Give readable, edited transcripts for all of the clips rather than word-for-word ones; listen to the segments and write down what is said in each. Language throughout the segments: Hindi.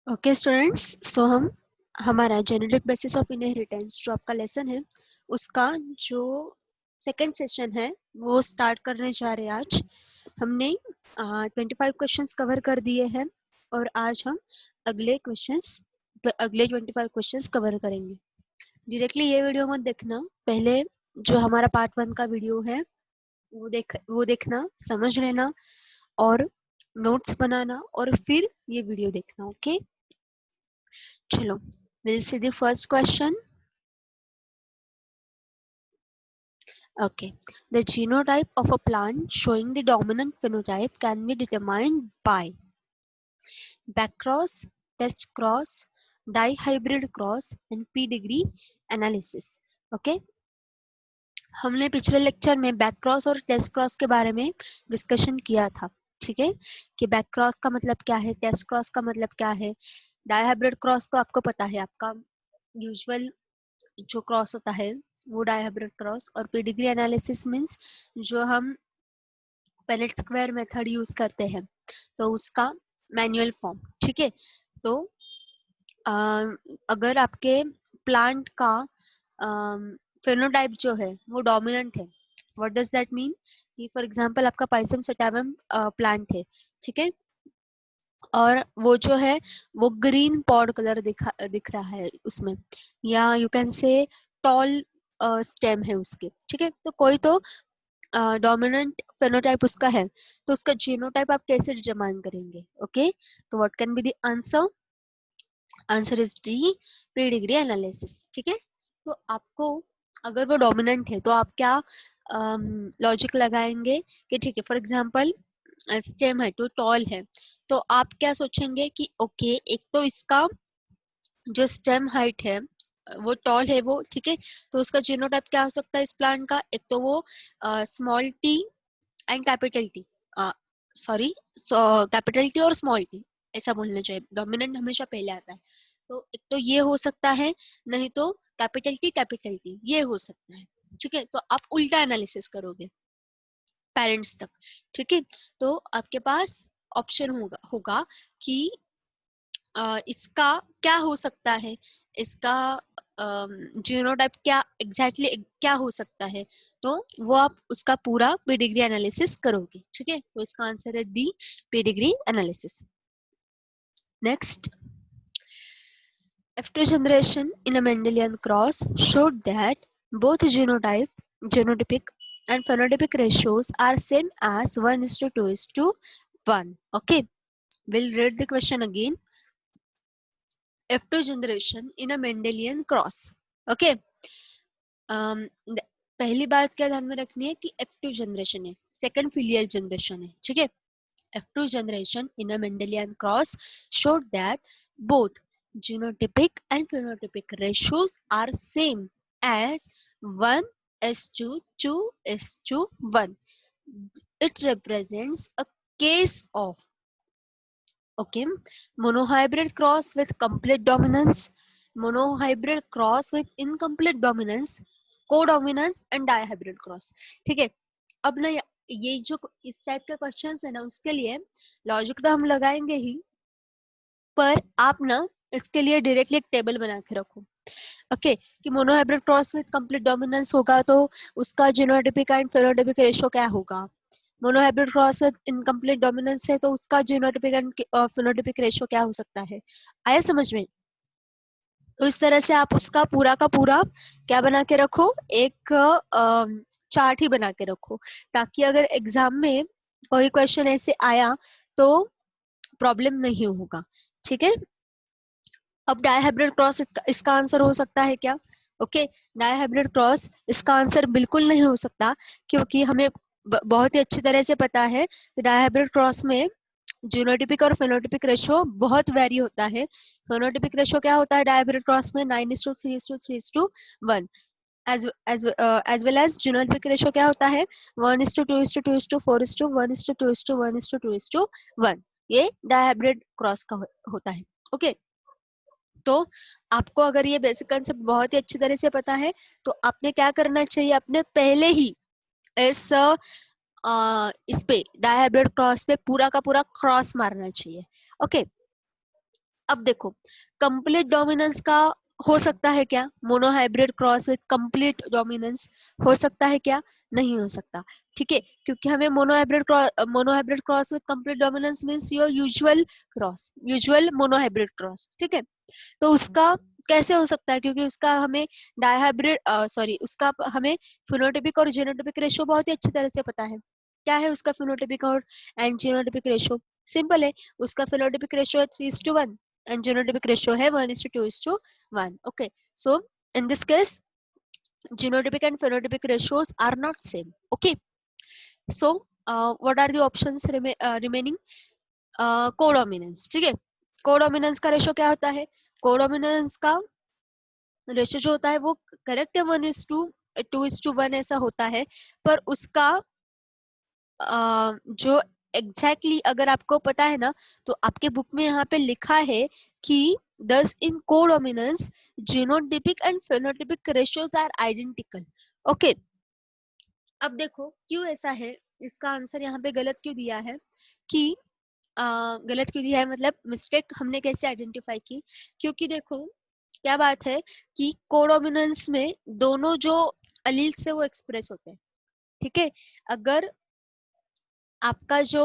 ओके स्टूडेंट्स, सो हमारा जेनेटिक बेसिस ऑफ इनहेरिटेंस जो आपका लेसन है उसका जो सेकंड सेशन है वो स्टार्ट करने जा रहे हैं। आज हमने 25 क्वेश्चंस कवर कर दिए हैं और आज हम अगले 25 क्वेश्चंस कवर करेंगे। डायरेक्टली ये वीडियो मत देखना, पहले जो हमारा पार्ट 1 का वीडियो है वो देखना, समझ लेना और नोट्स बनाना और फिर ये वीडियो देखना। ओके चलो, we'll see the first question. Okay, the genotype of a plant showing the dominant phenotype can be determined by backcross, test cross, dihybrid cross and pedigree analysis. Okay, हमने पिछले लेक्चर में बैक क्रॉस और टेस्ट क्रॉस के बारे में डिस्कशन किया था। ठीक है, कि बैक क्रॉस का मतलब क्या है, टेस्ट क्रॉस का मतलब क्या है। डायहाइब्रिड क्रॉस तो आपको पता है, आपका यूजुअल जो क्रॉस होता है वो डायहाइब्रिड क्रॉस। और पेडिग्री एनालिसिस मींस जो हम पेनेट स्क्वायर मेथड यूज करते हैं तो उसका मैनुअल फॉर्म। ठीक है, तो अगर आपके प्लांट का फेनोटाइप जो है वो डोमिनेंट है, व्हाट डज दैट मीन कि फॉर एग्जांपल आपका पाइसम सटावम प्लांट है, ठीक है, और वो जो है वो ग्रीन पॉड कलर दिख रहा है उसमें, या you can say tall stem है उसके। ठीक है, तो कोई तो डोमिनेंट फेनोटाइप उसका है, तो उसका जीनोटाइप आप कैसे डिटरमाइन करेंगे। ओके, तो what can be the answer? Answer is D, pedigree analysis. ठीक है, तो आपको अगर वो डोमिनेंट है तो आप क्या लॉजिक लगाएंगे कि ठीक है, फॉर एग्जांपल स्टेम है तो टॉल है, तो आप क्या सोचेंगे कि ओके, एक तो इसका जो स्टेम हाइट है वो टॉल है वो, ठीक है, तो उसका जीनोटाइप क्या हो सकता है इस प्लांट का? एक तो वो small T and capital T, sorry, capital T और स्मॉल टी ऐसा बोलना चाहिए, डोमिनेंट हमेशा पहले आता है। तो एक तो ये हो सकता है, नहीं तो कैपिटल टी ये हो सकता है। ठीक है, तो आप उल्टा एनालिसिस करोगे पेरेंट्स तक। ठीक है, तो आपके पास ऑप्शन होगा कि इसका क्या हो सकता है, इसका जीनोटाइप क्या एग्जैक्टली क्या हो सकता है, तो वो आप उसका पूरा पेडिग्री एनालिसिस करोगे। ठीक है, तो इसका आंसर है D, pedigree analysis. Next, F2 generation in a Mendelian cross showed that both genotypic and phenotypic ratios are same as 1:2:1. Okay, we'll read the question again. F2 generation in a Mendelian cross. Okay, पहली बात क्या ध्यान में रखनी है कि F2 जनरेशन है, सेकंड फिलियल जनरेशन है। ठीक है, F2 generation in a Mendelian cross showed that both genotypic and phenotypic ratios are same as 1:2:1. It represents a case of, okay, monohybrid cross with complete dominance, monohybrid cross with incomplete dominance, codominance and dihybrid cross. ठीक है, अब ना ये जो इस टाइप के क्वेश्चंस है ना, उसके लिए लॉजिक तो हम लगाएंगे ही, पर आप ना इसके लिए डायरेक्टली एक टेबल बना के रखो। ओके, कि monohybrid cross with complete dominance होगा तो उसका जीनोटाइपिक एंड फेनोटाइपिक रेशियो क्या होगा। Monohybrid cross with incomplete dominance है तो उसका जीनोटाइपिक एंड फेनोटाइपिक रेशियो क्या हो सकता है। आया समझ में? तो इस तरह से आप उसका पूरा का पूरा क्या बना के रखो, एक चार्ट ही बना के रखो, ताकि अगर एग्जाम में कोई क्वेश्चन ऐसे आया तो प्रॉब्लम नहीं होगा। ठीक है, अब डायहाइब्रिड क्रॉस इसका आंसर हो सकता है क्या? ओके, डायहाइब्रिड क्रॉस इसका आंसर बिल्कुल नहीं हो सकता, क्योंकि हमें बहुत ही अच्छी तरह से पता है कि डायहाइब्रिड क्रॉस में जीनोटाइपिक और फेनोटाइपिक रेशियो बहुत वेरी होता है। फेनोटाइपिक रेशियो क्या होता है डायहाइब्रिड क्रॉस में? 9:3:3:1। as well as genotypic ratio क्या होता है? 1:2:2:4:1:2:1:2:1। ये डायहाइब्रिड क्रॉस का होता है। ओके, तो आपको अगर ये बेसिक कंसेप्ट बहुत ही अच्छी तरह से पता है तो आपने क्या करना चाहिए, अपने पहले ही इस इस पे डायहाइब्रिड क्रॉस पे पूरा का पूरा क्रॉस मारना चाहिए। ओके, अब देखो, कंप्लीट डोमिनेंस का हो सकता है क्या? Monohybrid cross with complete dominance हो सकता है क्या? नहीं हो सकता। ठीक है, क्योंकि हमें monohybrid cross with complete dominance means your usual cross, usual monohybrid cross. ठीक है, तो उसका कैसे हो सकता है? क्योंकि उसका हमें डायहाइब्रिड सॉरी उसका हमें फिनोटाइपिक और जीनोटाइपिक रेशियो बहुत ही अच्छी तरह से पता है। क्या है उसका फिनोटाइपिक और एंड जीनोटाइपिक रेशियो? सिंपल है, उसका फिनोटाइपिक रेशियो है 3:1 and genotypic ratio है 1:2:1. Okay, so in this case genotypic and phenotypic ratios are not same. Okay, so what are the options remaining? Codominance. ठीक है, कोडोमिनेंस का रेशियो क्या होता है? कोडोमिनेंस का रेशियो जो होता है वो करेक्ट है 1:2:1 ऐसा होता है, पर उसका जो एग्जैक्टली अगर आपको पता है ना, तो आपके बुक में यहाँ पे लिखा है कि thus in codominance genotypic and phenotypic ratios are identical. Okay, अब देखो क्यों ऐसा है, इसका आंसर यहाँ पे गलत क्यों दिया है कि गलत क्यों दिया है, मतलब मिस्टेक हमने कैसे आइडेंटिफाई की? क्योंकि देखो क्या बात है कि कोडोमिनेंस में दोनों जो अलील्स है वो एक्सप्रेस होते हैं। ठीक है, अगर आपका जो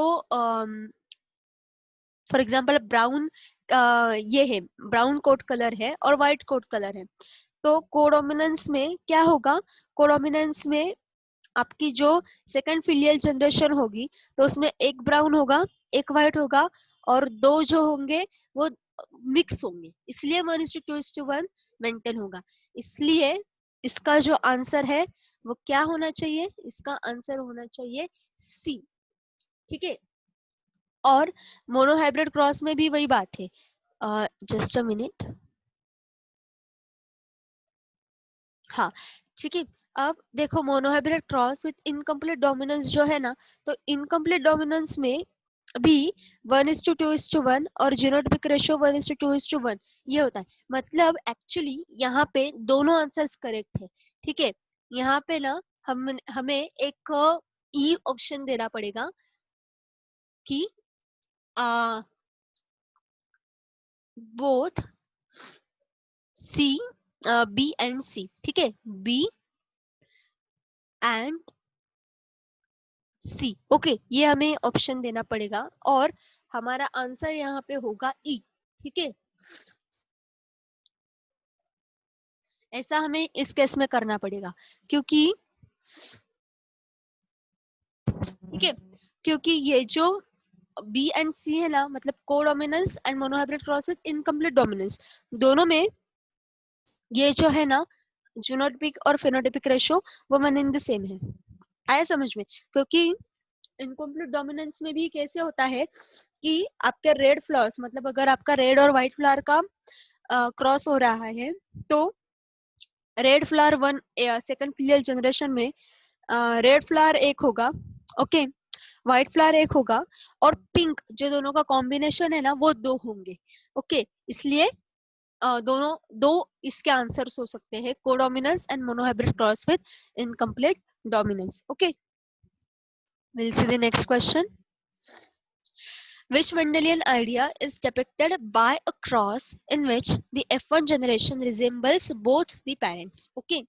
फॉर एग्जाम्पल ब्राउन ये है, ब्राउन कोट कलर है और व्हाइट कोट कलर है, तो कोडोमिनेंस में क्या होगा? कोडोमिनेंस में आपकी जो सेकंड फिलियल जनरेशन होगी तो उसमें एक ब्राउन होगा, एक व्हाइट होगा, और दो जो होंगे वो मिक्स होंगे, इसलिए 1:2:1 मेंटेन होगा। इसलिए इसका जो आंसर है वो क्या होना चाहिए? इसका आंसर होना चाहिए सी। ठीक है, और मोनोहाइब्रिड क्रॉस में भी वही बात है। जस्ट अ मिनट, हाँ ठीक है। अब देखो monohybrid cross with incomplete dominance जो है ना, तो इनकम्प्लीट डोमिनेंस में भी 1:2:1 और जीनोटाइपिक रेशियो 1:2:1 ये होता है। मतलब एक्चुअली यहाँ पे दोनों आंसर्स करेक्ट है। ठीक है, यहाँ पे ना हमें एक ई ऑप्शन देना पड़ेगा कि बोथ सी, बी एंड सी। ठीक है, बी एंड सी। ओके, ये हमें ऑप्शन देना पड़ेगा और हमारा आंसर यहाँ पे होगा ई। ठीक है, ऐसा हमें इस केस में करना पड़ेगा क्योंकि ठीक है, क्योंकि ये जो बी एंड सी है ना, मतलब codominance and monohybrid cross with incomplete dominance, दोनों में ये जो है ना जीनोटाइपिक और फेनोटाइपिक रेशियो वो वन इन द सेम है। आया समझ में? क्योंकि इनकम्प्लीट डोमिनेंस में भी कैसे होता है कि आपके रेड फ्लावर्स, मतलब अगर आपका रेड और व्हाइट फ्लावर का क्रॉस हो रहा है, तो red flower one second filial generation में रेड फ्लावर एक होगा, ओके, व्हाइट फ्लावर एक होगा, और पिंक जो दोनों का कॉम्बिनेशन है ना वो दो होंगे। ओके, इसलिए दोनों दो इसके आंसर्स हो सकते हैं, codominance and monohybrid cross with incomplete dominance. Okay, we'll see the next question. Which Mendelian idea is depicted by a cross in which the F1 generation resembles both the parents? Okay.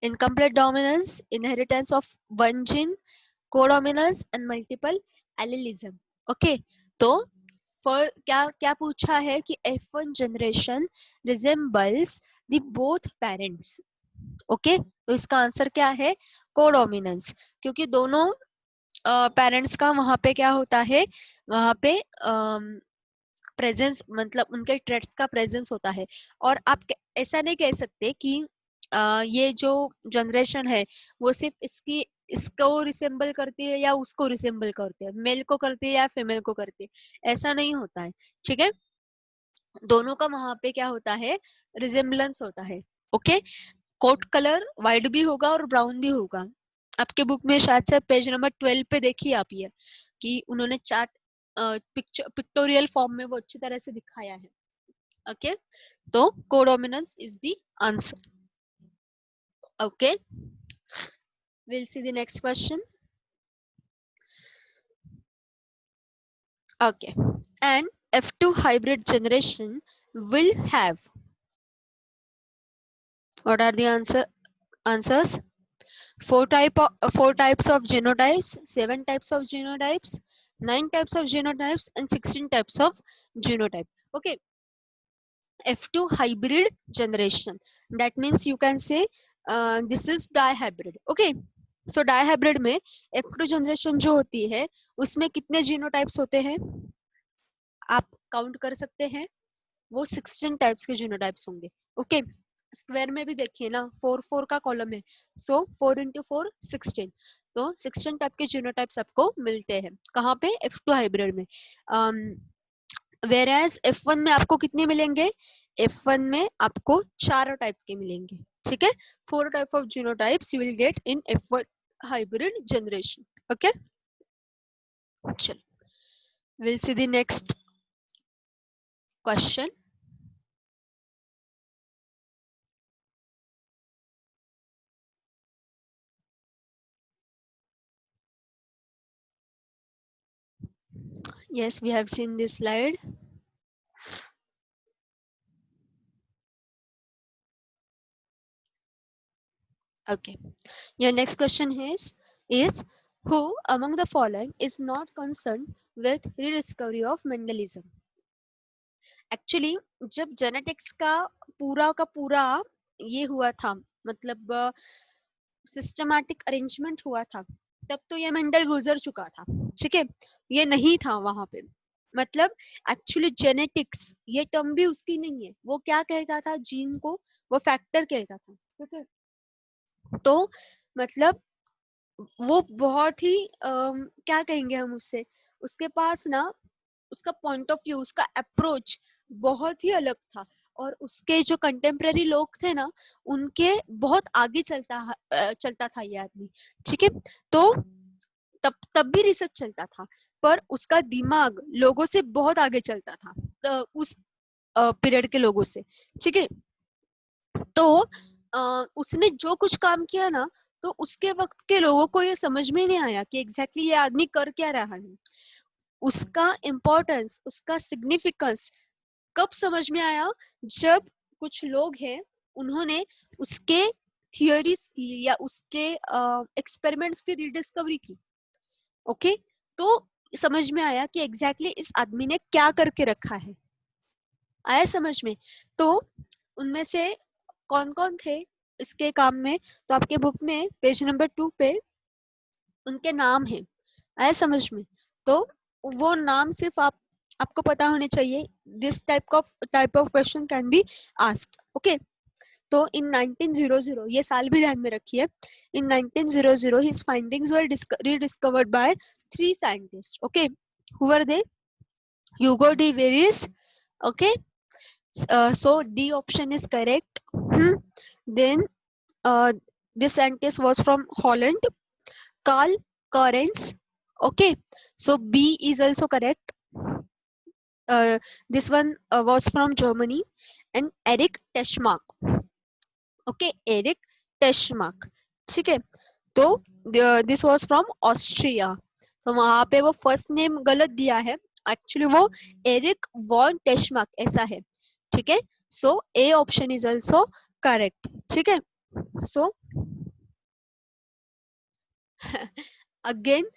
Incomplete dominance, inheritance of one gene, codominance and multiple allelism. Okay. तो for क्या क्या पूछा है कि F1 generation resembles the both parents. Okay, तो इसका आंसर क्या है? कोडोमिनेंस, क्योंकि दोनों पेरेंट्स का वहां पे क्या होता है, वहां पे प्रेजेंस, मतलब उनके ट्रेट्स का प्रेजेंस होता है। और आप ऐसा नहीं कह सकते कि ये जो जनरेशन है वो सिर्फ इसको रिसेंबल करती है या उसको रिसेंबल करती है, मेल को करती है या फीमेल को करती है, ऐसा नहीं होता है। ठीक है, दोनों का वहां पे क्या होता है? रिजेम्बलेंस होता है। ओके, कोट कलर व्हाइट भी होगा और ब्राउन भी होगा। आपके बुक में शायद से पेज नंबर 12 पे देखिए आप ये कि उन्होंने चार्ट पिक्टोरियल फॉर्म में वो अच्छी तरह से दिखाया है। ओके, तो codominance is the answer. Okay, will see the next question. Okay, and F2 hybrid generation will have? What are the answers? Four types of genotypes, 7 types of genotypes, 9 types of genotypes, and 16 types of genotype. Okay, F2 hybrid generation. That means you can say this is dihybrid. Okay, so dihybrid में F2 generation जो होती है उसमें कितने जीनोटाइप्स होते हैं आप काउंट कर सकते हैं, वो 16 टाइप्स के जीनोटाइप्स होंगे. ओके, स्क्वायर में भी देखिए ना, 4 का कॉलम है, सो 4 into 4 16, तो 16 टाइप के जीनोटाइप्स आपको मिलते हैं. कहाँ पे? F2 हाइब्रिड में. वेराज F1 में आपको कितने मिलेंगे? F1 में आपको 4 टाइप के मिलेंगे. ठीक है, 4 type of genotypes you will get in F1 hybrid generation. Okay, चलो we'll see the next question. Yes, we have seen this slide. Okay, your next question is who among the following is not concerned with rediscovery of Mendelism? Actually, जब जेनेटिक्स का पूरा ये हुआ था, मतलब सिस्टमैटिक अरेंजमेंट हुआ था, तब तो ये मेंडल गुजर चुका था. ठीक है, ये नहीं था वहां पे. मतलब एक्चुअली जेनेटिक्स ये टर्म भी उसकी नहीं है. वो क्या कहता था? जीन को वो फैक्टर कहता था. ठीक है, तो मतलब वो बहुत ही क्या कहेंगे हम उससे, उसके पास ना उसका पॉइंट ऑफ व्यू, उसका अप्रोच बहुत ही अलग था. और उसके जो कंटेम्प्रेरी लोग थे ना, उनके बहुत आगे चलता था ये आदमी. ठीक है, तो तब भी रिसर्च चलता था, पर उसका दिमाग लोगों से बहुत आगे चलता था, उस पीरियड के लोगों से. ठीक है, तो उसने जो कुछ काम किया ना, तो उसके वक्त के लोगों को ये समझ में नहीं आया कि एग्जैक्टली ये आदमी कर क्या रहा है. उसका इम्पोर्टेंस, उसका सिग्निफिकेंस कब समझ में आया? जब कुछ लोग हैं, उन्होंने उसके थियोरीज या उसके एक्सपेरिमेंट्स की रिडिस्कवरी की. ओके, तो समझ में आया कि एग्जैक्टली इस आदमी ने क्या करके रखा है. आया समझ में? तो उनमें से कौन कौन थे इसके काम में, तो आपके बुक में पेज नंबर 2 पे उनके नाम है. आया समझ में? तो वो नाम सिर्फ आपको पता होने चाहिए. This type of question can be asked. Okay, तो इन 1900, ये साल भी ध्यान में रखिए, इन 1900 his findings were rediscovered by 3 scientists. Okay, who were they? Hugo de Veris. Okay, so D option is correct. Then this scientist was from Holland, Carl Correns. Okay, so B is also correct. This one was from Germany, and Eric Teschmark. Okay, Eric Teschmark. ठीक है, तो दिस वाज फ्रॉम ऑस्ट्रिया. तो वहां पे वो फर्स्ट नेम गलत दिया है, एक्चुअली वो एरिक वॉन टेशमार्क ऐसा है. ठीक है, so A option is also correct. ठीक है, सो अगेन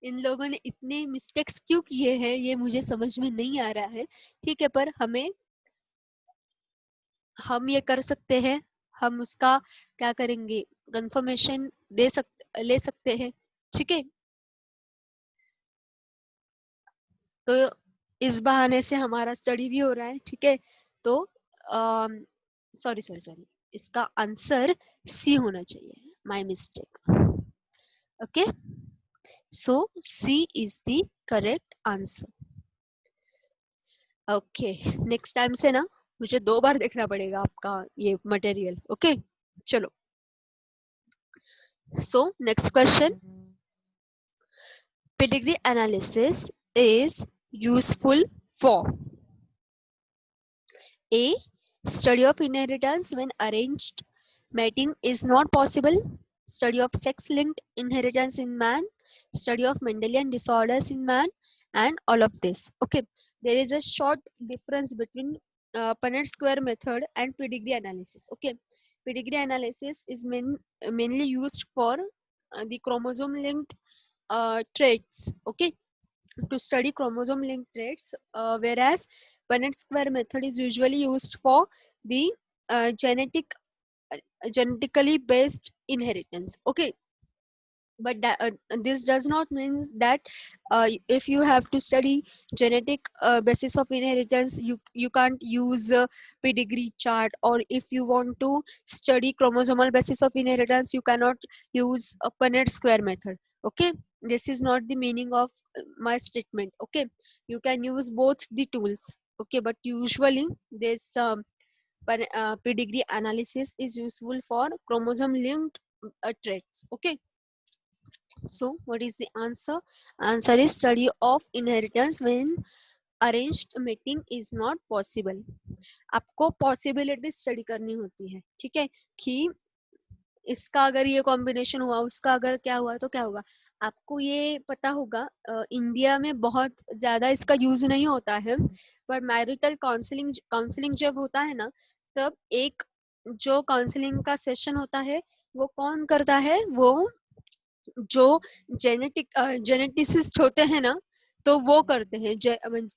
इन लोगों ने इतने मिस्टेक्स क्यों किए हैं ये मुझे समझ में नहीं आ रहा है. ठीक है, पर हम ये कर सकते हैं, हम उसका क्या करेंगे, कंफर्मेशन ले सकते हैं. ठीक है, तो इस बहाने से हमारा स्टडी भी हो रहा है. ठीक है, तो सॉरी सॉरी सॉरी, इसका आंसर सी होना चाहिए. My mistake. Okay, so C is the correct answer. Okay, next time से ना मुझे 2 बार देखना पड़ेगा आपका ये मटेरियल. ओके, चलो. So next question. Pedigree analysis is useful for A. Study of inheritance when arranged mating is not possible. Study of sex-linked inheritance in man. Study of Mendelian disorders in man. and all of this. Okay, there is a short difference between Punnett square method and pedigree analysis. Okay, pedigree analysis is mainly used for the chromosome linked traits. Okay, to study chromosome linked traits, whereas Punnett square method is usually used for the uh, genetically based inheritance. Okay, but this does not mean that if you have to study genetic basis of inheritance, you can't use pedigree chart, or if you want to study chromosomal basis of inheritance, you cannot use a Punnett square method. Okay, this is not the meaning of my statement. Okay, you can use both the tools. Okay, but usually this pedigree analysis is useful for chromosome linked traits. Okay, so what is the answer? Answer is study of inheritance when arranged mating is not possible. आपको possibility study करनी होती है, ठीक है, कि इसका अगर ये कॉम्बिनेशन हुआ, उसका अगर क्या हुआ तो क्या होगा. आपको ये पता होगा इंडिया में बहुत ज्यादा इसका यूज नहीं होता है, पर मैरिटल काउंसलिंग काउंसलिंग जब होता है ना, तब एक जो काउंसलिंग का सेशन होता है वो कौन करता है, वो जो जेनेटिसिस्ट होते हैं ना, तो वो करते हैं.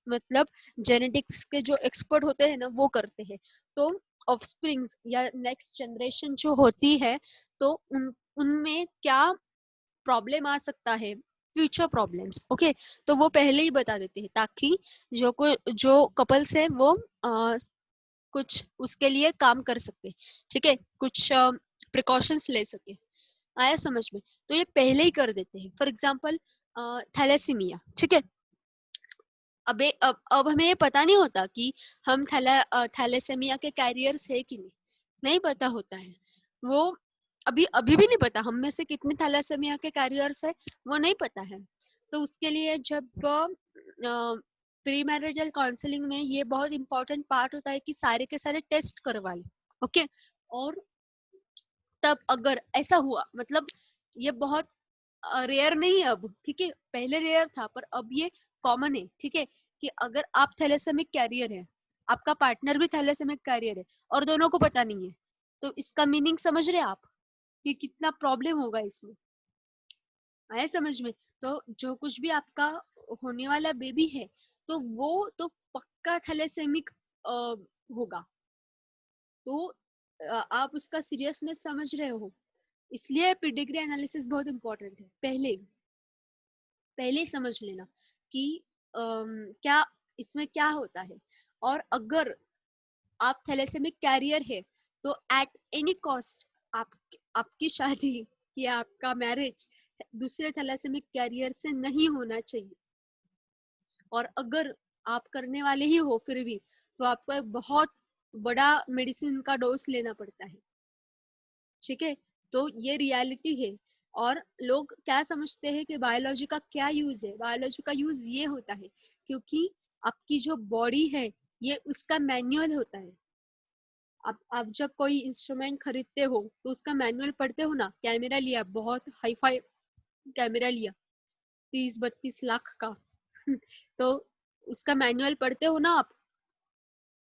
मतलब जेनेटिक्स के जो एक्सपर्ट होते हैं ना, वो करते हैं. तो ऑफस्प्रिंग्स या नेक्स्ट जनरेशन जो होती है, तो उनमें क्या प्रॉब्लम आ सकता है, फ्यूचर प्रॉब्लम्स. ओके, तो वो पहले ही बता देते हैं, ताकि जो कपल्स है वो कुछ उसके लिए काम कर सके. ठीक है, कुछ प्रिकॉशंस ले सके. आया समझ में? तो ये पहले ही कर देते हैं. For example thalassaemia. ठीक है, अब हमें ये पता नहीं होता कि हम थैलेसेमिया के कैरियर्स है कि नहीं. नहीं पता होता है वो. अभी अभी भी नहीं पता हम में से कितने थैलेसेमिया के कैरियर्स है, वो नहीं पता है. तो उसके लिए जब प्री मैरिजल काउंसलिंग में ये बहुत इंपॉर्टेंट पार्ट होता है कि सारे के सारे टेस्ट करवा ले. ओके, और तब अगर ऐसा हुआ, मतलब ये बहुत रेयर नहीं है अब, ठीक है, पहले रेयर था पर अब ये कॉमन है. ठीक है, कि अगर आप थैलेसेमिक कैरियर है, आपका पार्टनर भी थैलेसेमिक कैरियर है, और दोनों को पता नहीं है, तो इसका मीनिंग समझ रहे आप कि कितना प्रॉब्लम होगा इसमें. आया समझ में? तो जो कुछ भी आपका होने वाला बेबी है, तो वो तो पक्का थैलेसेमिक होगा. तो आप उसका सीरियसनेस समझ रहे हो. इसलिए पेडिग्री एनालिसिस बहुत इंपॉर्टेंट है. पहले समझ लेना कि क्या इसमें क्या होता है. और अगर आप थैलेसेमिक कैरियर है, तो एट एनी कॉस्ट आप आपकी शादी या आपका मैरिज दूसरे थैलेसेमिक कैरियर से नहीं होना चाहिए. और अगर आप करने वाले ही हो फिर भी, तो आपको एक बहुत बड़ा मेडिसिन का डोज लेना पड़ता है. ठीक है, तो ये रियलिटी है. और लोग क्या समझते हैं कि बायोलॉजी का क्या यूज है. बायोलॉजी का यूज ये होता है क्योंकि आपकी जो बॉडी है, ये उसका मैनुअल होता है. आप जब कोई इंस्ट्रूमेंट खरीदते हो, तो उसका मैनुअल पढ़ते हो ना. कैमरा लिया, बहुत हाई फाई कैमरा लिया, 30-32 लाख का तो उसका मैनुअल पढ़ते हो ना आप,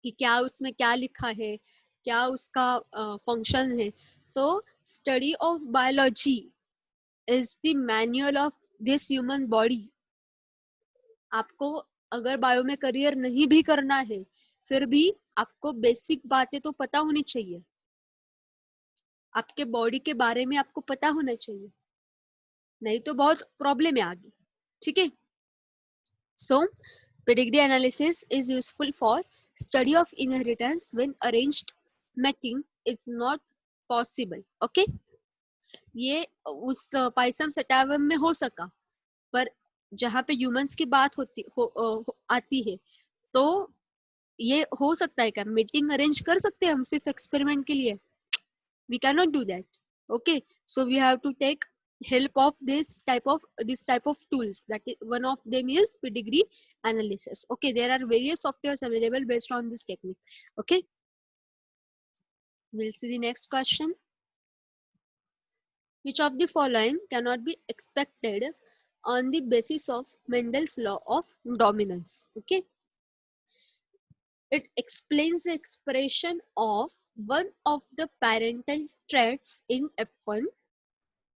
कि क्या उसमें क्या लिखा है, क्या उसका फंक्शन है. so study of biology is the manual of this human body. आपको अगर बायो में करियर नहीं भी करना है, फिर भी आपको बेसिक बातें तो पता होनी चाहिए. आपके बॉडी के बारे में आपको पता होना चाहिए, नहीं तो बहुत प्रॉब्लम है आगे. ठीक है, so pedigree analysis is useful for study of inheritance when arranged mating is not possible. okay, ये उस पाइसम सेटावम में हो सका, पर जहाँ पे ह्यूमंस की बात आती है, तो ये हो सकता है क्या मीटिंग अरेंज कर सकते हैं हम सिर्फ एक्सपेरिमेंट के लिए? We can not do that. Okay, so we have to take help of this type of tools. That is, one of them is pedigree analysis. Okay, there are various softwares available based on this technique. Okay, we'll see the next question. Which of the following cannot be expected on the basis of Mendel's law of dominance. Okay, it explains the expression of one of the parental traits in F1.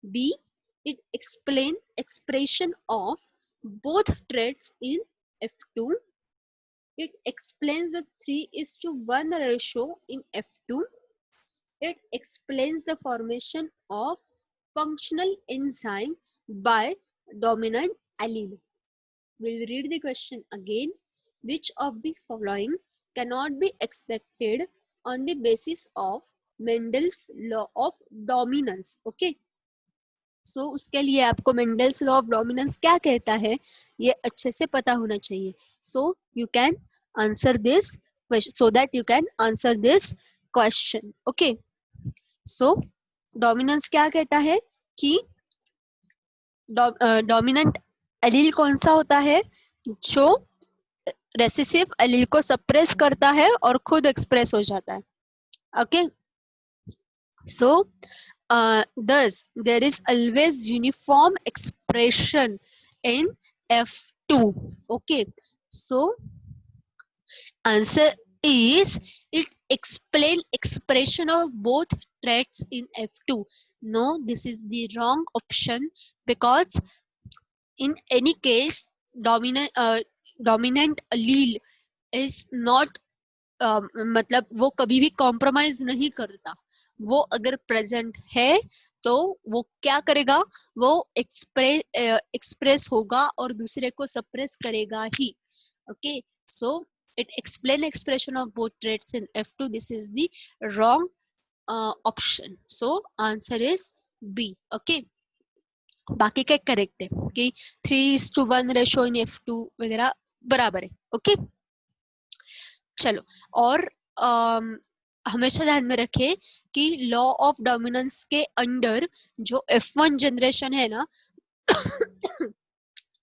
B, it explains expression of both traits in F2. It explains the 3:1 ratio in F2. It explains the formation of functional enzyme by dominant allele. We'll read the question again. Which of the following cannot be expected on the basis of Mendel's law of dominance? Okay. सो उसके लिए आपको मेंडल्स लॉ ऑफ डोमिनेंस क्या कहता है ये अच्छे से पता होना चाहिए. So you can answer this so that you can answer this question. Okay, so dominance क्या कहता है कि डोमिनेंट एलील कौन सा होता है जो रेसेसिव एलील को सप्रेस करता है और खुद एक्सप्रेस हो जाता है. Okay, so thus there is always uniform expression in F2. Okay, so answer is it explain expression of both traits in F2. No, this is the wrong option because in any case dominant allele is not मतलब वो कभी भी कॉम्प्रोमाइज नहीं करता. वो अगर प्रेजेंट है तो वो क्या करेगा, वो एक्सप्रेस होगा और दूसरे को सप्रेस करेगा ही. Okay, so it explain expression of both traits in F2. This is the wrong option. So answer is B. Okay, बाकी क्या करेक्ट है कि 3:1 रेशो इन F2 वगैरह बराबर है. ओके, चलो. और हमेशा ध्यान में रखें कि लॉ ऑफ डोमिनेंस के अंडर जो F1 जनरेशन है ना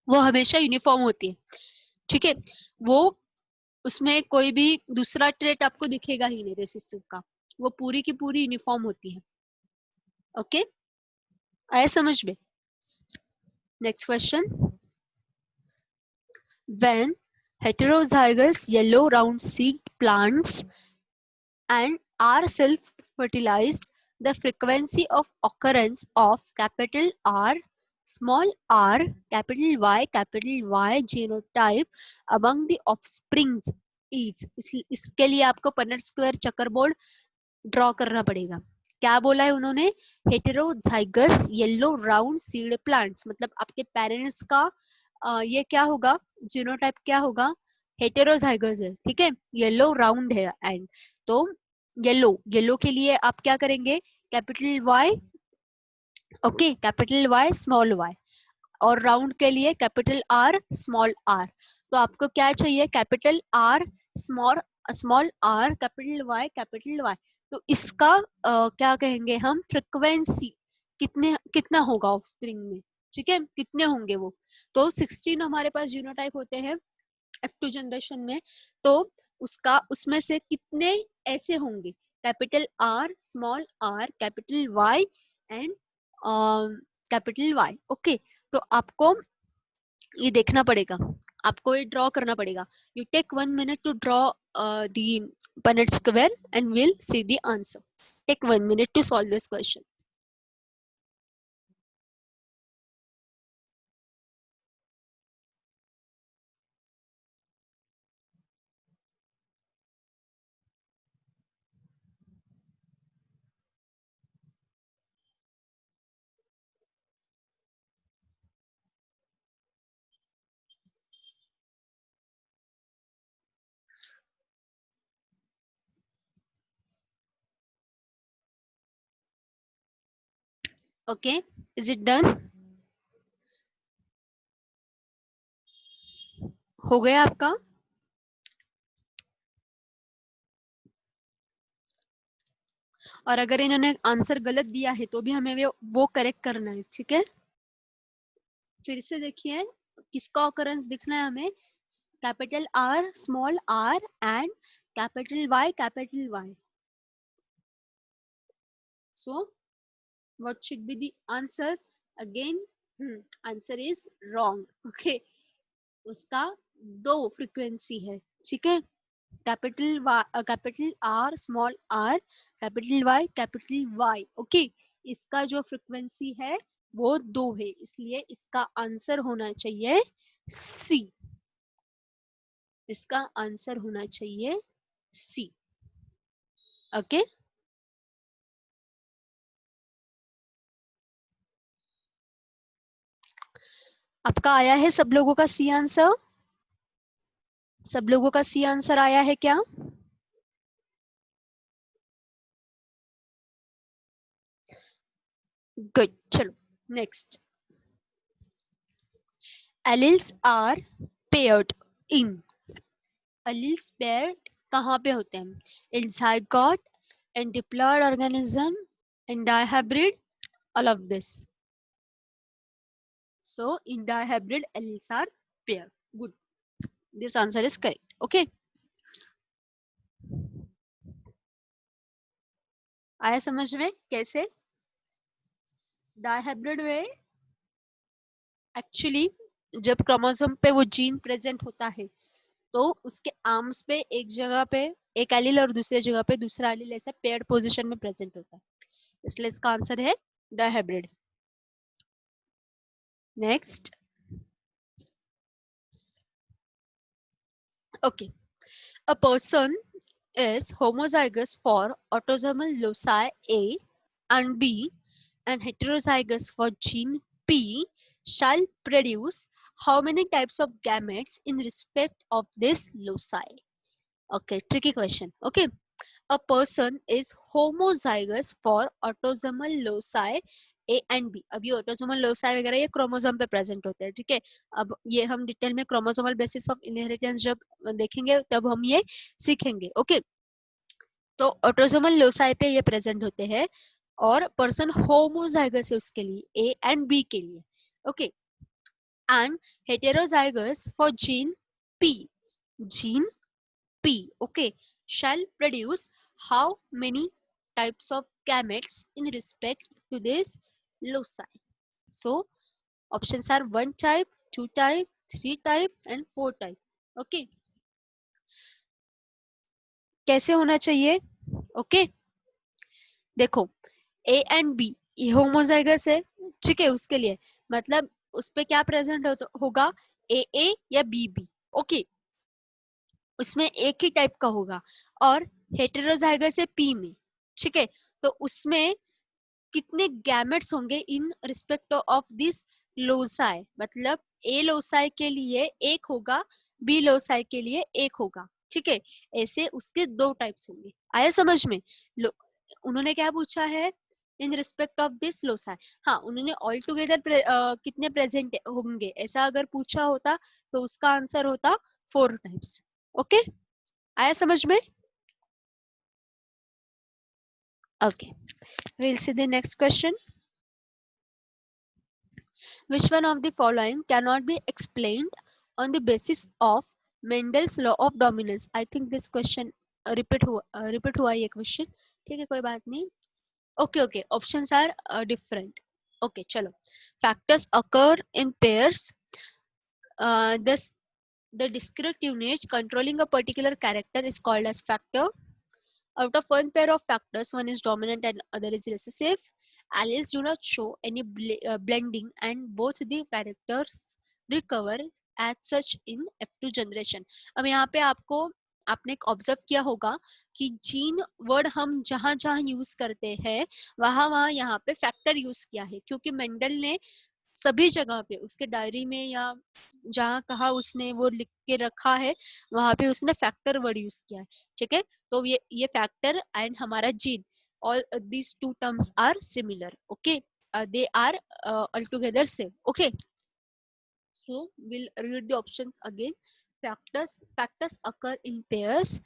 वो हमेशा यूनिफॉर्म होती है. ठीक है, वो उसमें कोई भी दूसरा ट्रेट आपको दिखेगा ही नहीं रेसिस्टिव का, वो पूरी की पूरी यूनिफॉर्म होती है. ओके, आया समझ में? Next question. When heterozygous yellow round seed plants and are self-fertilized, the frequency of occurrence of capital R, small r, capital Y genotype among the offsprings is. इसके लिए आपको पनेट स्क्वायर चक्करबोर्ड ड्रॉ करना पड़ेगा. क्या बोला है उन्होंने? Heterozygous yellow round seed plants, मतलब आपके पेरेंट्स का ये क्या होगा, जीनोटाइप क्या होगा, हेटेरोजाइगस है. ठीक है, येलो राउंड है एंड तो येलो के लिए आप क्या करेंगे, capital Y. Okay, capital Y small Y. और राउंड के लिए कैपिटल आर स्मॉल आर. तो आपको क्या चाहिए, capital R small R capital Y. तो इसका क्या कहेंगे हम, फ्रिक्वेंसी कितना होगा ऑफस्प्रिंग में. ठीक है, कितने होंगे वो. तो 16 हमारे पास जीनोटाइप होते हैं F2 जनरेशन में. तो उसमें से कितने ऐसे होंगे, capital R small R capital Y and capital Y. Okay, तो आपको ये देखना पड़ेगा, आपको ये ड्रॉ करना पड़ेगा. You take 1 minute to draw the Punnett square and we'll see the answer. Take 1 minute to solve this question. Okay, is it done? हो गया आपका? और अगर इन्होंने आंसर गलत दिया है तो भी हमें वो करेक्ट करना है. ठीक है, फिर से देखिए किसका ऑकरेंस दिखना है हमें, capital R small R and capital Y. So what should be the answer? Again answer is wrong. Okay, उसका दो फ्रीक्वेंसी है, ठीक है। Capital R, small R, capital Y. Okay, इसका जो फ्रीक्वेंसी है वो दो है, इसलिए इसका आंसर होना चाहिए सी। इसका आंसर होना चाहिए सी। ओके, आपका आया है सब लोगों का सी आंसर? सब लोगों का सी आंसर आया है क्या? गुड, चलो next. Alleles are paired in. Alleles paired कहाँ पे होते हैं? इन zygote, in diploid organism, in dihybrid, all of this. So in dihybrid alleles are paired. Good. This answer is correct. Okay. आया समझ में कैसे? डायहाइब्रिड में एक्चुअली जब क्रोमोसोम पे वो जीन प्रेजेंट होता है तो उसके आर्म्स पे एक जगह पे एक एलील और दूसरी जगह पे दूसरा एलील ऐसा पेयर्ड पोजीशन में प्रेजेंट होता है, इसलिए इसका आंसर है dihybrid. Next. Okay, a person is homozygous for autosomal loci A and B and heterozygous for gene P shall produce how many types of gametes in respect of this loci? Okay, tricky question. Okay, a person is homozygous for autosomal loci A and B. अब ये ऑटोसोमल लोसाई वगैरह ये क्रोमोसोम पे प्रेजेंट होते हैं, ठीक है। अब ये हम डिटेल में क्रोमोसोमल बेसिस ऑफ इनहेरिटेंस जब देखेंगे तब हम ये सीखेंगे। ओके, तो ऑटोसोमल लोसाई पे ये प्रेजेंट होते हैं और पर्सन होमोजाइगस है उसके लिए ए एंड बी के लिए। Okay, and heterozygous for gene P. Gene P, okay, shall produce how many types of gametes in respect to this loci? So options are 1 type, 2 type, 3 type and 4 type. Okay, कैसे होना चाहिए? ओके, देखो ए एंड बी ये होमोजाइगस है, ठीक है, उसके लिए मतलब उस पे क्या प्रेजेंट होगा, ए या बी। ओके, उसमें एक ही टाइप का होगा। और हेटेरोजाइगस है पी में, ठीक है, तो उसमें कितने गैमेट्स होंगे in respect of this loci, मतलब ए लोसाई के लिए एक होगा, बी लोसाई के लिए एक होगा, ठीक है। ऐसे उसके दो टाइप्स होंगे। आया समझ में? उन्होंने क्या पूछा है? In respect of this loci. हाँ, उन्होंने ऑल टुगेदर कितने प्रेजेंट होंगे ऐसा अगर पूछा होता तो उसका आंसर होता 4 टाइप्स। ओके, आया समझ में? Okay, we'll see the next question. Which one of the following cannot be explained on the basis of Mendel's law of dominance? I think this question repeat हुआ ये question. ठीक है, कोई बात नहीं. Okay, options are different. Okay, चलो. Factors occur in pairs. This the discrete unit controlling a particular character is called as factor. Out of one pair of factors, one is dominant and other is recessive. Alleles do not show any blending and both the characters recover as such in F2 generation. अब यहाँ पे आपने ऑब्जर्व किया होगा कि जीन वर्ड हम जहां जहां यूज करते हैं वहां वहां यहाँ पे फैक्टर यूज किया है, क्योंकि मेंडल ने सभी जगह पे उसके डायरी में या जहाँ कहा उसने वो लिख के रखा है वहां पे उसने फैक्टर वर्ड यूज किया है, ठीक है। तो ये फैक्टर एंड हमारा gene, all these two terms are similar. Okay, they are altogether same. Okay, so we'll read the options again. Factors occur in pairs.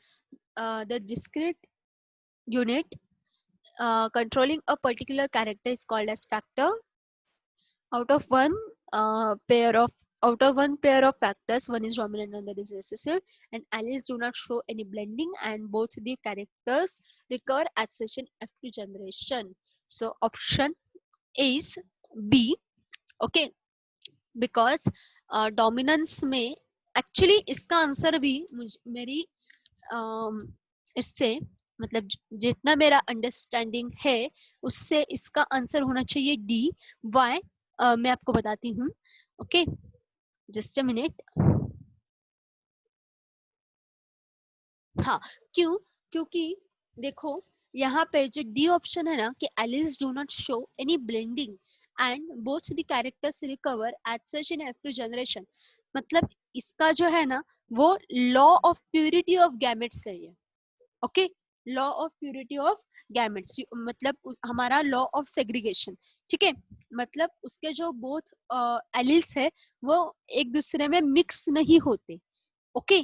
The discrete unit controlling a particular character is called as factor. out of one pair of out of one pair of factors, one is dominant and that is recessive, and alleles do not show any blending and both the characters recur as such in F2 generation. So option is B. Okay, because dominance में एक्चुअली इसका आंसर भी मेरी इससे मतलब जितना मेरा अंडरस्टैंडिंग है उससे इसका आंसर होना चाहिए डी। वाई मैं आपको बताती हूँ। Okay, just a minute. हाँ, क्यों? क्योंकि देखो यहाँ पे जो डी ऑप्शन है ना कि alleles do not show any blending and both the characters recover at such in F2 generation, मतलब इसका जो है ना वो law of purity of gametes है ये। Okay, law of purity of gametes मतलब हमारा लॉ ऑफ सेग्रीगेशन। ठीक है, मतलब उसके जो बोथ एलिल्स है वो एक दूसरे में मिक्स नहीं होते। ओके,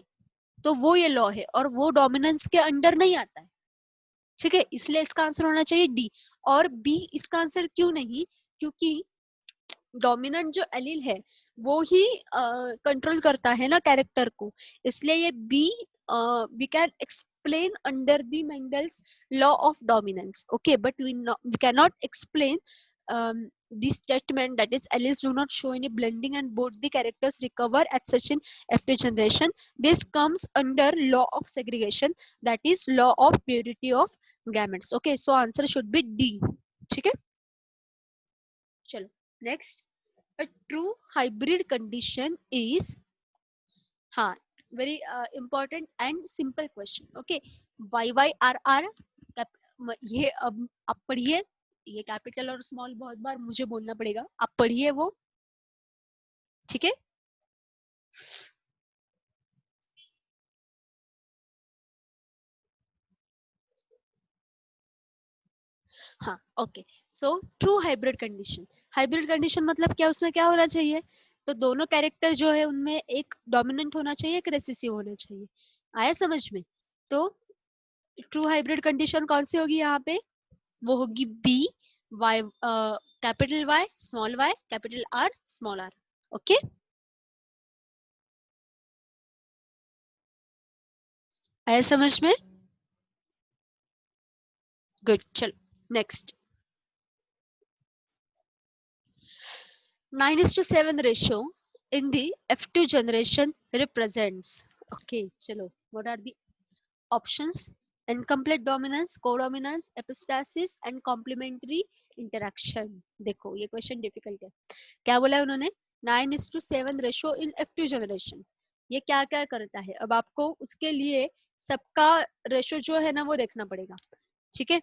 तो वो ये लॉ है और वो डोमिनेंस के अंडर नहीं आता है। ठीक है, इसलिए इसका आंसर होना चाहिए डी। और बी इसका आंसर क्यों नहीं? क्योंकि डोमिनेंट जो एलील है वो ही कंट्रोल करता है ना कैरेक्टर को, इसलिए ये B we can explain under the Mendel's law of dominance. Okay, but we cannot explain this statement that is alleles do not show any blending and both the characters recover at such an F2 generation. This comes under law of segregation, that is law of purity of gametes. Okay, so answer should be D. ठीक है, चलो next. A true hybrid condition is, हाँ, very important and simple question. Okay, YYRR ये अब आप पढ़िए, ये कैपिटल और स्मॉल बहुत बार मुझे बोलना पड़ेगा, आप पढ़िए वो। ठीक है, हाँ okay. So true hybrid condition मतलब क्या, उसमें क्या होना चाहिए? तो दोनों कैरेक्टर जो है उनमें एक डोमिनेंट होना चाहिए, एक रेसेसिव होना चाहिए। आया समझ में? तो ट्रू हाइब्रिड कंडीशन कौन सी होगी यहाँ पे? वो होगी B, Y capital Y small Y capital R small R. Okay, आया समझ में? गुड, चलो next. 9:7 ratio in the F2 generation represents, okay चलो, what are the options? Incomplete dominance, codominance, epistasis and complementary interaction। देखो ये क्वेश्चन डिफिकल्ट है। क्या बोला है उन्होंने? 9:7 रेशो इन F2 जनरेशन। ये क्या क्या करता है, अब आपको उसके लिए सबका रेशो जो है ना वो देखना पड़ेगा। ठीक है,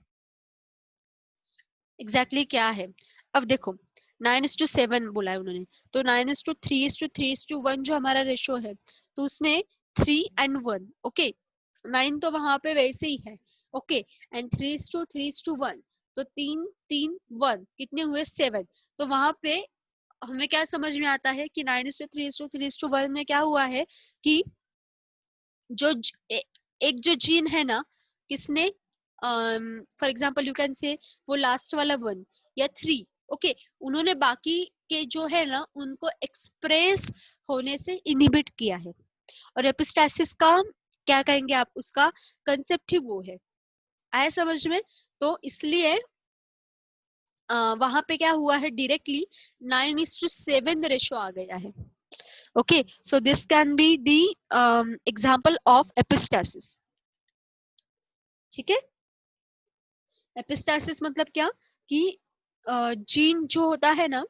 एग्जैक्टली क्या है? अब देखो 9:7 बोला है उन्होंने, तो 9:3:3:1 जो हमारा रेशो है, तो उसमें 3 and 1। ओके, 9 तो वहां पे वैसे ही है। ओके, एंड 3:3:1, तो 3 3 1 कितने हुए? 7। तो वहां पे हमें क्या समझ में आता है कि 9:3:3:1 में क्या हुआ है कि जो एक जो जीन है ना, किसने, फॉर एग्जाम्पल यू कैन से वो लास्ट वाला 1 या 3, ओके, उन्होंने बाकी के जो है ना उनको एक्सप्रेस होने से इनहिबिट किया है। और एपिस्टासिस का क्या कहेंगे आप, उसका कंसेप्ट ही वो है। आया समझ में? तो इसलिए वहां पे क्या हुआ है, डायरेक्टली 9:7 रेशो आ गया है। Okay, so this can be the example of epistasis. ठीक है, एपिस्टासिस मतलब क्या कि जीन जो होता है ना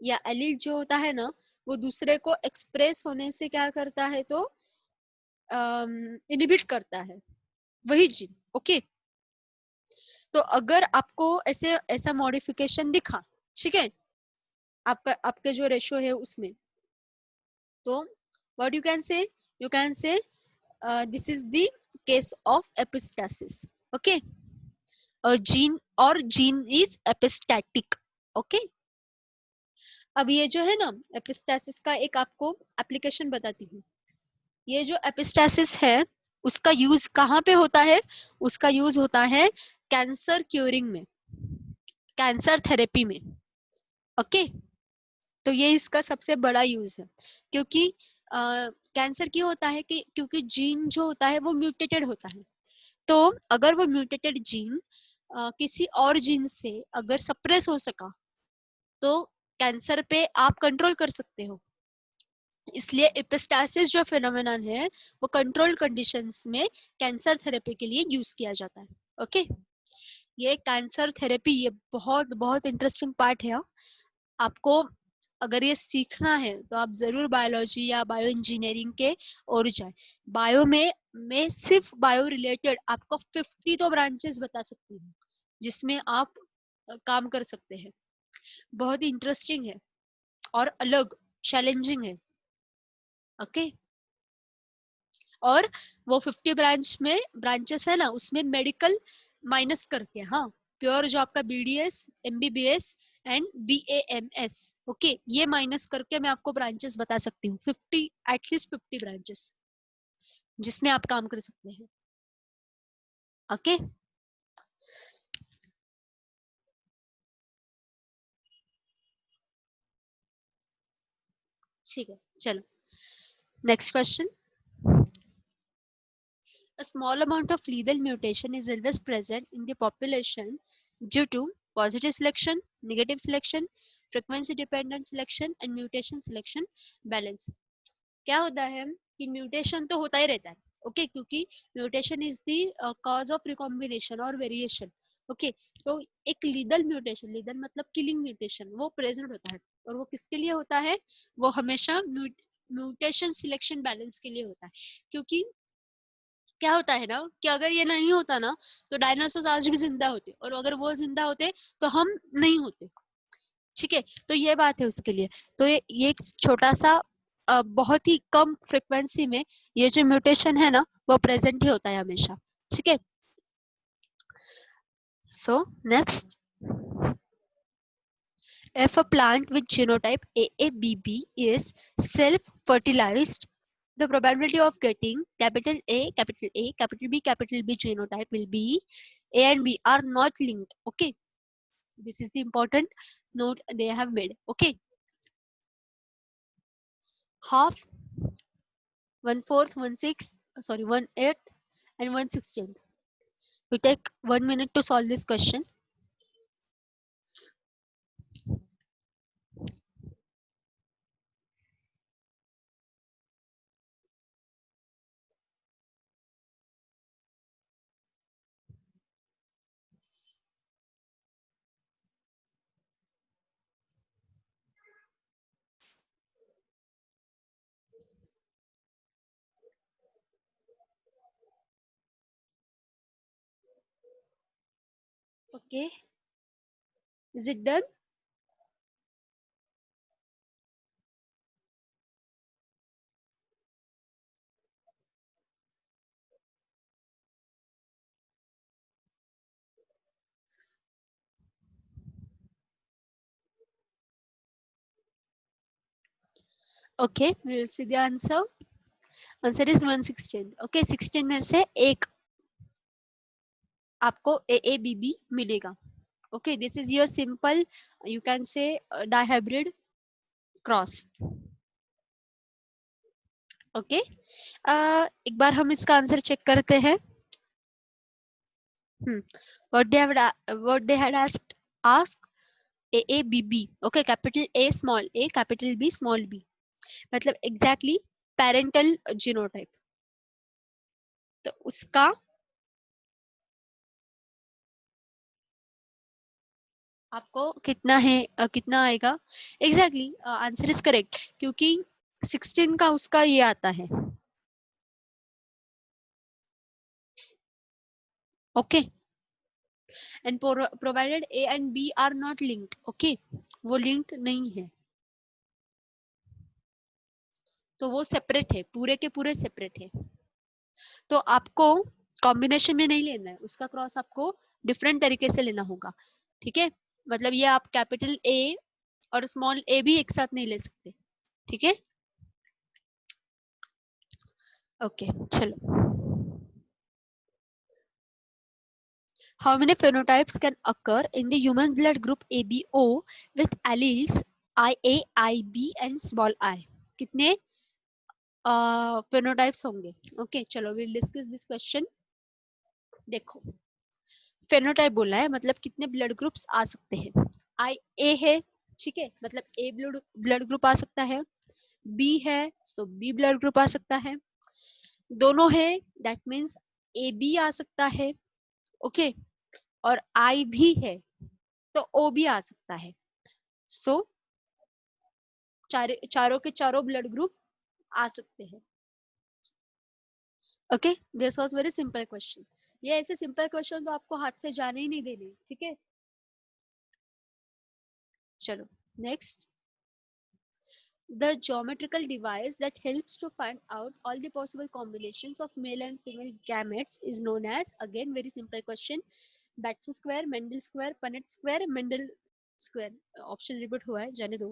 या एलील जो होता है ना, वो दूसरे को एक्सप्रेस होने से क्या करता है, तो इनहिबिट करता है वही जीन। ओके, तो अगर आपको ऐसे ऐसा मॉडिफिकेशन दिखा, ठीक है, आपका आपके जो रेशो है उसमें, तो व्हाट यू कैन से, यू कैन से this is the case of epistasis. Okay, और जीन इज एपिस्टैटिक। ओके, अब ये जो है ना एपिस्टासिस का एक आपको एप्लीकेशन बताती हूँ। ये जो एपिस्टासिस है उसका यूज कहाँ पे होता है? उसका यूज होता है कैंसर क्यूरिंग में, कैंसर थेरेपी में। ओके, तो ये इसका सबसे बड़ा यूज है। क्योंकि कैंसर क्यों होता है कि क्योंकि जीन जो होता है वो म्यूटेटेड होता है। तो अगर वो म्यूटेटेड जीन किसी और जीन से अगर सप्रेस हो सका, तो कैंसर पे आप कंट्रोल कर सकते हो। इसलिए एपिस्टासिस जो फिनोमेनन है वो कंट्रोल कंडीशंस में कैंसर थेरेपी के लिए यूज किया जाता है। ओके, ये कैंसर थेरेपी ये बहुत बहुत इंटरेस्टिंग पार्ट है। आपको अगर ये सीखना है तो आप जरूर बायोलॉजी या बायो इंजीनियरिंग के ओर जाए। बायो में मैं सिर्फ बायो रिलेटेड आपको 50 तो ब्रांचेस बता सकती हूँ जिसमें आप काम कर सकते हैं। बहुत ही इंटरेस्टिंग है और अलग चैलेंजिंग है। ओके, और वो 50 ब्रांचेस है ना, उसमें मेडिकल माइनस करके, हाँ, प्योर जो आपका BDS, MBBS and BAMS, okay, ये माइनस करके मैं आपको ब्रांचेस बता सकती हूँ 50, एटलीस्ट 50 ब्रांचेस जिसमें आप काम कर सकते हैं। ओके, ठीक है, चलो next question. A small amount of lethal mutation is always present in the population due to positive selection, negative selection, frequency dependent selection and mutation selection balance. क्या होता है कि म्यूटेशन तो होता ही रहता है, ओके, क्योंकि mutation is the cause of recombination और वेरिएशन। ओके, तो एक लीदल म्यूटेशन, लीदल मतलब किलिंग म्यूटेशन, वो प्रेजेंट होता है। और वो किसके लिए होता है? वो हमेशा म्यूटेशन सिलेक्शन बैलेंस के लिए होता है। क्योंकि क्या होता है ना कि अगर ये नहीं होता ना तो डायनासोर आज भी जिंदा होते, और अगर वो जिंदा होते तो हम नहीं होते। ठीक है, तो ये बात है उसके लिए। तो ये एक छोटा सा बहुत ही कम फ्रिक्वेंसी में ये जो म्यूटेशन है ना वो प्रेजेंट ही होता है हमेशा। ठीक है, so next, if a plant with genotype AABB is self-fertilized, the probability of getting capital A, capital A, capital B genotype will be A and B are not linked. Okay, this is the important note they have made. Okay, half, 1/4, 1/6, sorry, 1/8 and 1/16. We take 1 minute to solve this question. Okay, is it done? Okay, we will see the answer. Answer is 1/16. Okay, 16 में से एक आपको AABB मिलेगा। Okay, this is your simple, you can say, dihybrid cross. Okay, एक बार हम इसका आंसर चेक करते हैं। What they had asked AABB. Okay, capital A small a, capital B small b, मतलब exactly parental genotype। तो उसका आपको कितना है, कितना आएगा? एग्जैक्टली आंसर इज करेक्ट, क्योंकि 16 का उसका ये आता है। Okay, and provided A and B are not linked. Okay, वो लिंक्ड नहीं है, तो वो सेपरेट है, पूरे के पूरे सेपरेट है। तो आपको कॉम्बिनेशन में नहीं लेना है, उसका क्रॉस आपको डिफरेंट तरीके से लेना होगा। ठीक है, मतलब ये आप कैपिटल ए और स्मॉल ए भी एक साथ नहीं ले सकते। ठीक है, ओके, चलो। How many phenotypes can occur in the human blood group ABO with alleles IA, IB and small I? कितने phenotypes होंगे? Okay, चलो we'll discuss this question. देखो, phenotype बोला है मतलब कितने blood groups आ सकते हैं। I A है, ठीक है, मतलब ए ब्लड ग्रुप आ सकता है, बी है तो बी ब्लड ग्रुप आ सकता है, दोनों है दैट मीन्स ए बी आ सकता है, ओके, और आई भी है तो ओ भी आ सकता है। सो चारों के चारों ब्लड ग्रुप आ सकते हैं। Okay, this was very simple question. ये ऐसे सिंपल क्वेश्चन तो आपको हाथ से जाने ही नहीं देने, ठीक है। चलो next, the geometrical device that helps to find out all the possible combinations of male and female gametes is known as, again very simple question, Batson square, Mendel square, Punnett square, Mendel square। Option repeat हुआ है, जाने दो।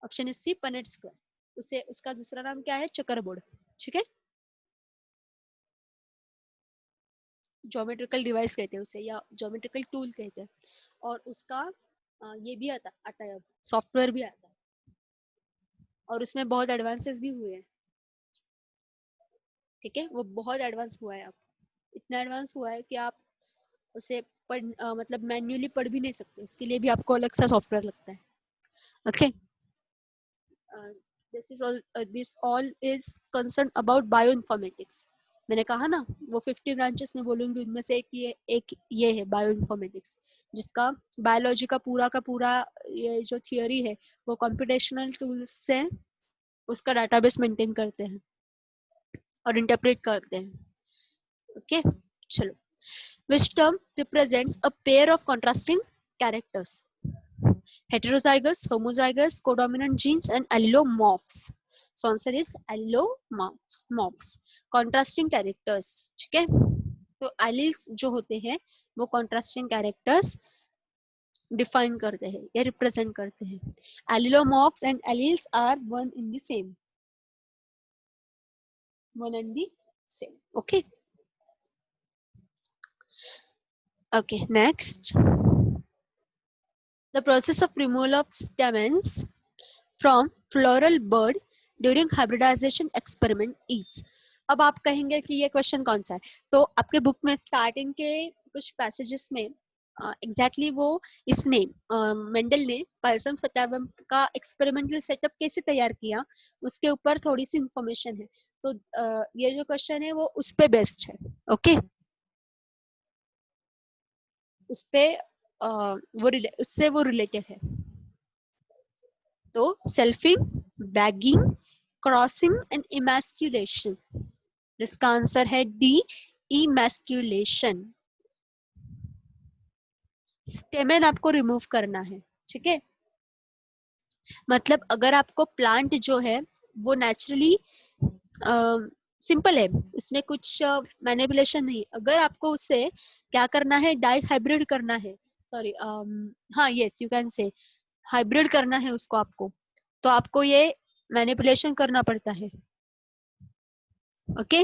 Option is C, Punnett square. उसे उसका दूसरा नाम क्या है, चकर बोर्ड, ठीक है। ज्योमेट्रिकल डिवाइस कहते हैं उसे, या ज्योमेट्रिकल टूल कहते हैं, और उसका ये भी आता है, सॉफ्टवेयर भी आता है, और उसमें बहुत एडवांसेस भी हुए हैं, ठीक है। वो बहुत एडवांस हुआ है, अब इतना एडवांस हुआ है कि आप उसे मतलब मैन्युअली पढ़ भी नहीं सकते, उसके लिए भी आपको अलग सा सॉफ्टवेयर लगता है, okay. This all is concern about bio informatics. मैंने कहा ना वो 50 ब्रांचेस में बोलूंगी, उनमें से एक ये है बायो इन्फॉर्मेटिक्स, जिसका बायोलॉजी का पूरा ये जो थियोरी है वो कंप्यूटेशनल टूल्स से उसका डाटाबेस मेंटेन करते हैं और इंटरप्रेट करते हैं, ओके। चलो, which term represents a pair of contrasting characters, heterozygous, homozygous, codominant genes and allelomorphs। So answer is allelomorphs, contrasting characters, ठीक है। तो alleles जो होते हैं वो contrasting characters डिफाइन करते हैं या रिप्रेजेंट करते हैं। allelomorphs and alleles are one and the same, okay। Okay, next, the process of removal of stamens from floral bird during hybridization experiment is। अब आप कहेंगे कि ये क्वेश्चन कौन सा है, तो आपके बुक में स्टार्टिंग के कुछ पैसेजेस में एग्जैक्टली वो इसने मेंडल ने पायसम सटावम का एक्सपेरिमेंटल सेटअप कैसे तैयार किया उसके ऊपर थोड़ी सी इंफॉर्मेशन है, तो ये जो क्वेश्चन है वो उस पे बेस्ड है, ओके। उस पे उससे वो रिलेटेड है। तो selfing, bagging, crossing and emasculation, इसका आंसर है डी, इमैस्कुलेशन। स्टेमेन आपको रिमूव करना है, ठीक है। मतलब अगर आपको प्लांट जो है वो नेचुरली सिंपल है, उसमें कुछ मैनिपुलेशन नहीं, अगर आपको उसे क्या करना है, डाई हाइब्रिड करना है, सॉरी हाँ यस यू कैन से हाइब्रिड करना है उसको आपको, तो आपको ये मैनिपुलेशन करना पड़ता है, ओके।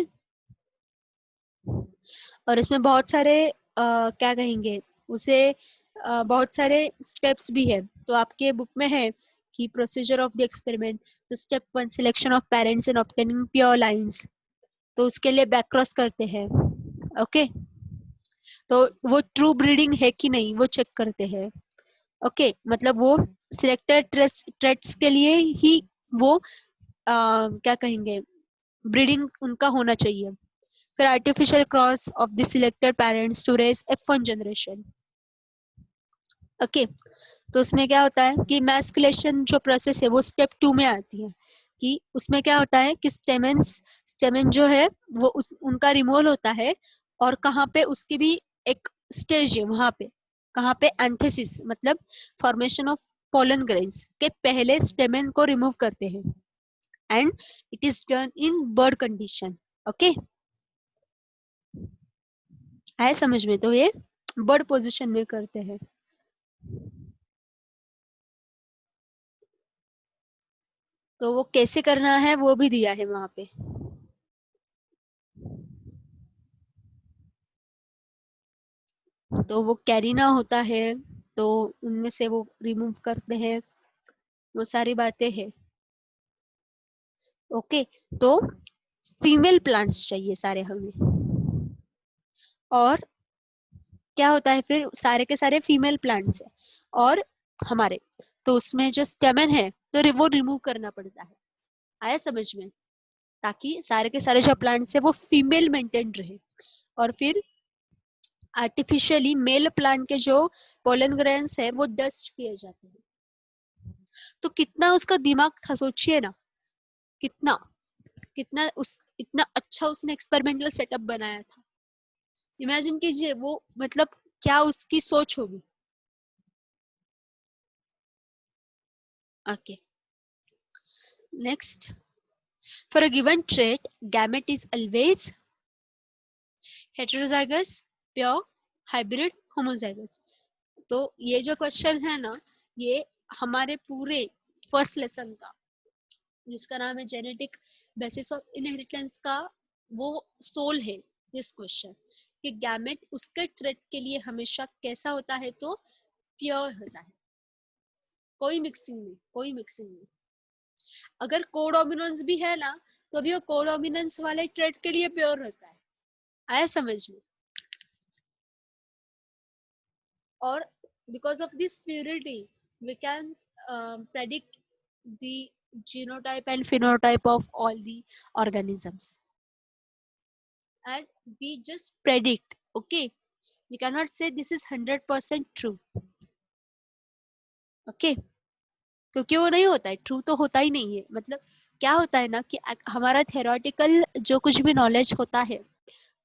और इसमें बहुत सारे क्या कहेंगे उसे बहुत सारे स्टेप्स भी है, तो आपके बुक में है कि प्रोसीजर ऑफ द एक्सपेरिमेंट, तो step 1 selection of parents and obtaining pure lines, तो उसके लिए बैक क्रॉस करते हैं, ओके। तो वो ट्रू ब्रीडिंग है कि नहीं वो चेक करते हैं, ओके। मतलब वो सिलेक्टेड ट्रेट्स के लिए ही वो क्या कहेंगे ब्रीडिंग उनका होना चाहिए। फिर artificial cross of the selected parents to raise F1 generation, okay. तो उसमें क्या होता है कि मैस्कुलेशन जो प्रोसेस है वो स्टेप 2 में आती है, कि उसमें क्या होता है कि स्टेमेन जो है वो उनका रिमूवल होता है, और कहाँ पे उसकी भी एक स्टेज है, वहां पे कहाँ पे एंथेसिस मतलब फॉर्मेशन ऑफ पोलन ग्रेन्स के पहले स्टेमेन को रिमूव करते हैं, and it is done in bird condition, okay. है समझ में, तो ये बर्ड पोजीशन में करते हैं। तो वो कैसे करना है वो भी दिया है वहां पे, तो वो कैरिना होता है, तो उनमें से वो रिमूव करते हैं, वो सारी बातें हैं, ओके। तो फीमेल प्लांट्स चाहिए सारे हमें, और क्या होता है फिर सारे के सारे फीमेल प्लांट्स है, और हमारे, तो उसमें जो स्टेमन है तो वो रिमूव करना पड़ता है। आया समझ में? ताकि सारे के सारे जो प्लांट्स है वो फीमेल मेंटेन रहे, और फिर आर्टिफिशियली मेल प्लांट के जो पोलन ग्रेन्स है वो डस्ट किए जाते हैं। तो कितना उसका दिमाग था, सोचिए ना, कितना कितना उस इतना अच्छा उसने एक्सपेरिमेंटल सेटअप बनाया था। इमेजिन कीजिए वो, मतलब क्या उसकी सोच होगी। Okay, next, for a given trait gamete is always heterozygous, pure, hybrid, homozygous. तो ये जो क्वेश्चन है ना, ये हमारे पूरे फर्स्ट लेसन का, जिसका नाम है जेनेटिक बेसिस ऑफ इनहेरिटेंस का, वो सोल है दिस क्वेश्चन, कि गैमेट उसके ट्रेट के लिए हमेशा कैसा होता है, तो प्योर होता है, कोई मिक्सिंग नहीं, कोई मिक्सिंग नहीं। अगर कोडोमिनेंस भी है ना, तो भी वो कोडोमिनेंस वाले ट्रेट के लिए प्योर होता है। आया समझ में? और because of this purity we can predict the genotype and phenotype of all the organisms, and we just predict, okay, we cannot say this is 100% true, okay, क्योंकि वो नहीं होता है, ट्रू तो होता ही नहीं है। मतलब क्या होता है ना कि हमारा थेरोटिकल जो कुछ भी नॉलेज होता है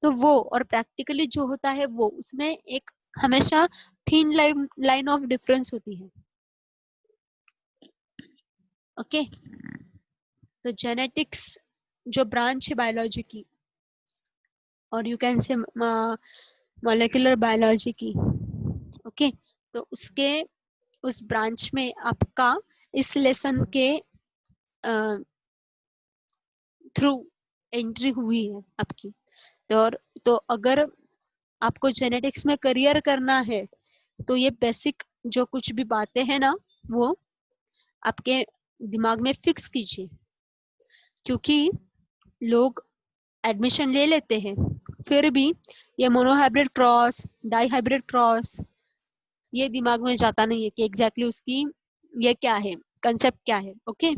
तो वो, और प्रैक्टिकली जो होता है वो, उसमें एक हमेशा थीन लाइन ऑफ डिफरेंस होती है। ओके, तो जेनेटिक्स जो ब्रांच है बायोलॉजी की, और यू कैन से मॉलिक्यूलर बायोलॉजी की, ओके, तो उसके उस ब्रांच में आपका इस लेसन के थ्रू एंट्री हुई है आपकी। और तो अगर आपको जेनेटिक्स में करियर करना है तो ये बेसिक जो कुछ भी बातें हैं ना, वो आपके दिमाग में फिक्स कीजिए, क्योंकि लोग एडमिशन ले लेते हैं फिर भी ये monohybrid cross, dihybrid cross, ये दिमाग में जाता नहीं है कि एग्जैक्टली उसकी ये क्या है, कंसेप्ट क्या है। ओके,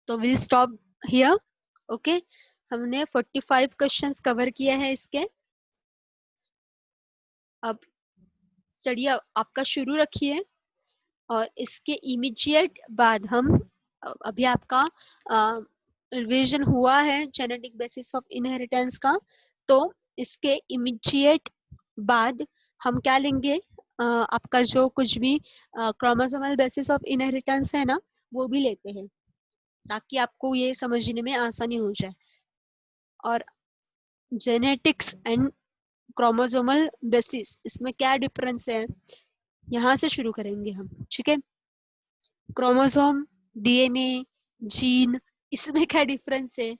तो विल स्टॉप हियर। ओके, हमने 45 क्वेश्चंस कवर किए हैं इसके। अब स्टडी आपका शुरू रखिए, और इसके इमीडिएट बाद हम, अभी आपका रिवीजन हुआ है जेनेटिक बेसिस ऑफ इनहेरिटेंस का, तो इसके इमीडिएट बाद हम क्या लेंगे, आपका जो कुछ भी क्रोमोसोमल बेसिस ऑफ इनहेरिटेंस है ना, वो भी लेते हैं, ताकि आपको ये समझने में आसानी हो जाए। और जेनेटिक्स एंड क्रोमोसोमल बेसिस, इसमें क्या डिफरेंस है, यहाँ से शुरू करेंगे हम, ठीक है। क्रोमोसोम, डीएनए, जीन, इसमें क्या डिफरेंस है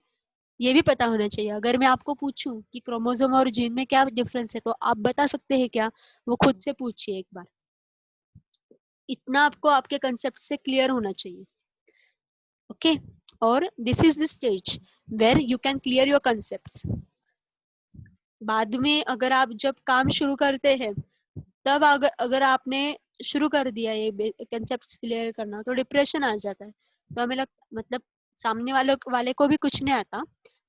ये भी पता होना चाहिए। अगर मैं आपको पूछूं कि क्रोमोसोम और जीन में क्या डिफरेंस है, तो आप बता सकते हैं क्या? वो खुद से पूछिए एक बार, इतना आपको आपके कंसेप्ट से क्लियर होना चाहिए। ओके, और this is the stage where you can clear your concepts. बाद में अगर आप जब काम शुरू करते हैं, तब अगर आपने शुरू कर दिया ये कंसेप्ट क्लियर करना, तो डिप्रेशन आ जाता है। तो हमें मतलब सामने वाले को भी कुछ नहीं आता,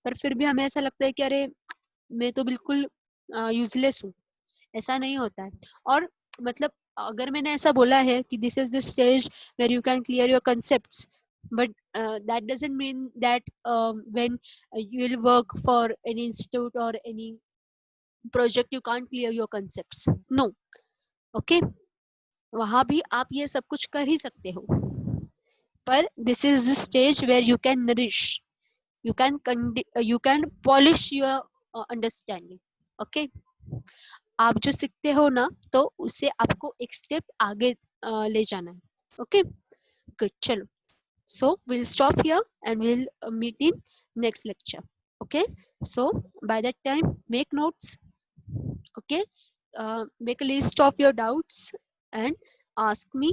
पर फिर भी हमें ऐसा लगता है कि अरे मैं तो बिल्कुल यूजलेस हूँ। ऐसा नहीं होता है। और मतलब अगर मैंने ऐसा बोला है कि this is the stage where you can clear your concepts, but that doesn't mean that when you will work for any institute or any project you can't clear your concepts, no, okay, वहां भी आप ये सब कुछ कर ही सकते हो, पर this is the stage where you can nourish, you can polish your understanding, okay। आप जो सीखते हो ना, तो उसे आपको एक स्टेप आगे ले जाना है, ओके, गुड, चलो, so we'll stop here and we'll meet in next lecture, okay। So by that time make notes, okay, make a list of your doubts and ask me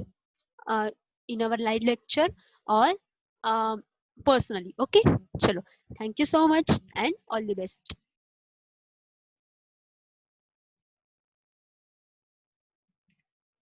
uh, in our live lecture or personally, okay। Chalo, thank you so much and all the best.